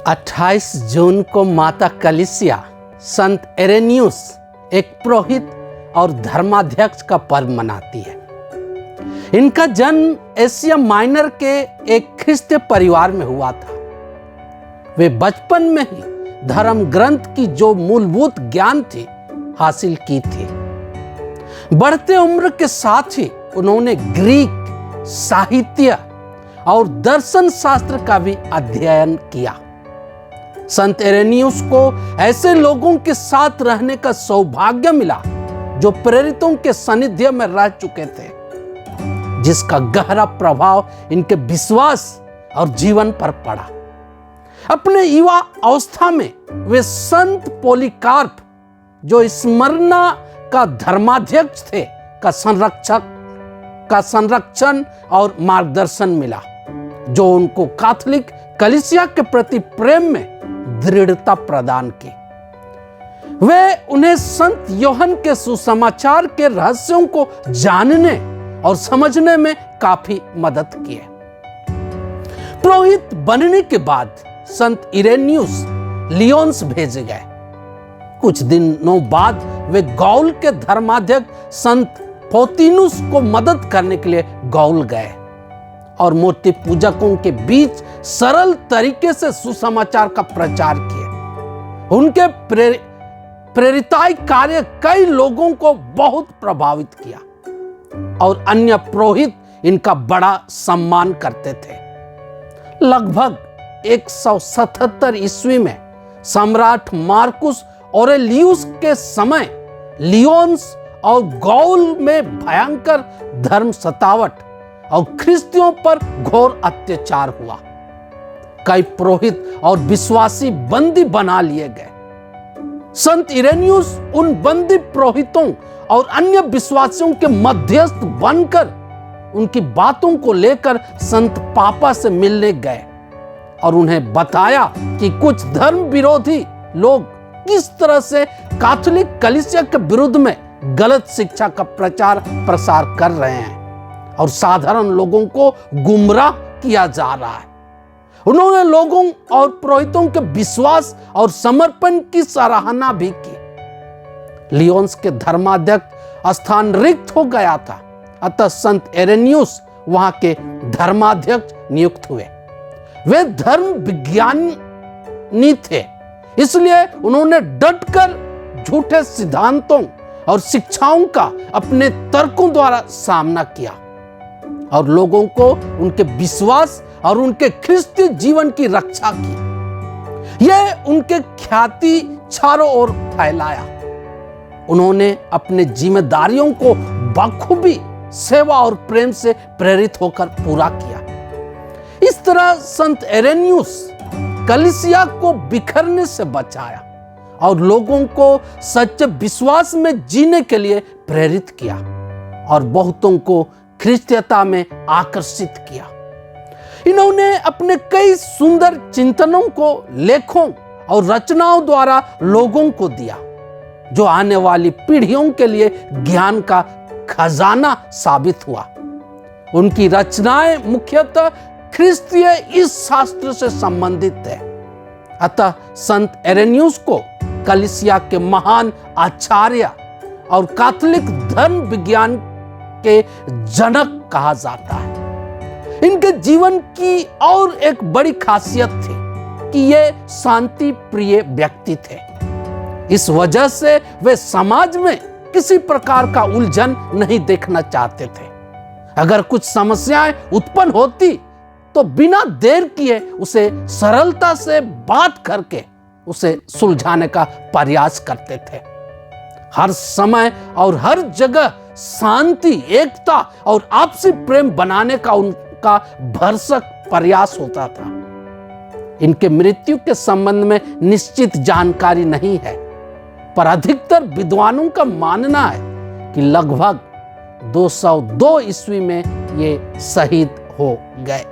28 जून को माता कलीसिया संत इरेनियुस एक पुरोहित और धर्माध्यक्ष का पर्व मनाती है। इनका जन्म एशिया माइनर के एक ख्रिस्तीय परिवार में हुआ था। वे बचपन में ही धर्म ग्रंथ की जो मूलभूत ज्ञान थी हासिल की थी। बढ़ते उम्र के साथ ही उन्होंने ग्रीक साहित्य और दर्शन शास्त्र का भी अध्ययन किया। संत इरेनियुस को ऐसे लोगों के साथ रहने का सौभाग्य मिला जो प्रेरितों के सानिध्य में रह चुके थे, जिसका गहरा प्रभाव इनके विश्वास और जीवन पर पड़ा। अपने युवा अवस्था में वे संत पॉलीकार्प, जो स्मरणा का धर्माध्यक्ष थे, का संरक्षण और मार्गदर्शन मिला, जो उनको कैथोलिक कलीसिया के प्रति प्रेम में दृढ़ता प्रदान की। वे उन्हें संत योहन के सुसमाचार के रहस्यों को जानने और समझने में काफी मदद किए। पुरोहित बनने के बाद संत इरेनियुस लियोन्स भेजे गए। कुछ दिनों बाद वे गौल के धर्माध्यक्ष संत फोतिनुस को मदद करने के लिए गौल गए और मूर्ति पूजकों के बीच सरल तरीके से सुसमाचार का प्रचार किया। उनके प्रेरिताई कार्य कई लोगों को बहुत प्रभावित किया और अन्य पुरोहित इनका बड़ा सम्मान करते थे। लगभग 177 ईस्वी में सम्राट मार्कुस ऑरेलियस के समय लियोन्स और गौल में भयंकर धर्म सतावट और ख्रिस्तियों पर घोर अत्याचार हुआ। कई पुरोहित और विश्वासी बंदी बना लिए गए। संत इरेनियुस उन बंदी पुरोहितों और अन्य विश्वासियों के मध्यस्थ बनकर उनकी बातों को लेकर संत पापा से मिलने गए और उन्हें बताया कि कुछ धर्म विरोधी लोग किस तरह से कैथोलिक कलीसिया के विरुद्ध में गलत शिक्षा का प्रचार प्रसार कर रहे हैं और साधारण लोगों को गुमराह किया जा रहा है। उन्होंने लोगों और पुरोहितों के विश्वास और समर्पण की सराहना भी की। लियोन्स के धर्माध्यक्ष स्थान रिक्त हो गया था, अतः संत इरेनियुस वहां के धर्माध्यक्ष नियुक्त हुए। वे धर्म विज्ञानी थे, इसलिए उन्होंने डटकर झूठे सिद्धांतों और शिक्षाओं का अपने तर्कों द्वारा सामना किया और लोगों को उनके विश्वास और उनके ख्रिस्तीय जीवन की रक्षा की। यह उनके ख्याति चारों ओर फैलाया। उन्होंने अपने जिम्मेदारियों को बखूबी सेवा और प्रेम से प्रेरित होकर पूरा किया। इस तरह संत इरेनियुस कलीसिया को बिखरने से बचाया और लोगों को सच्चे विश्वास में जीने के लिए प्रेरित किया और बहुतों को ख्रिस्तीयता में आकर्षित किया। इन्होंने अपने कई सुंदर चिंतनों को लेखों और रचनाओं द्वारा लोगों को दिया, जो आने वाली पीढ़ियों के लिए ज्ञान का खजाना साबित हुआ। उनकी रचनाएं मुख्यतः ख्रिस्तीय इस शास्त्र से संबंधित है। अतः संत इरेनियुस को कलीसिया के महान आचार्य और कैथोलिक धर्म विज्ञान के जनक कहा जाता है। इनके जीवन की और एक बड़ी खासियत थी कि ये शांति प्रिय व्यक्ति थे। इस वजह से वे समाज में किसी प्रकार का उलझन नहीं देखना चाहते थे। अगर कुछ समस्याएं उत्पन्न होती तो बिना देर किए उसे सरलता से बात करके उसे सुलझाने का प्रयास करते थे। हर समय और हर जगह शांति, एकता और आपसी प्रेम बनाने का उनका भरसक प्रयास होता था। इनके मृत्यु के संबंध में निश्चित जानकारी नहीं है, पर अधिकतर विद्वानों का मानना है कि लगभग 202 ईस्वी में ये शहीद हो गए।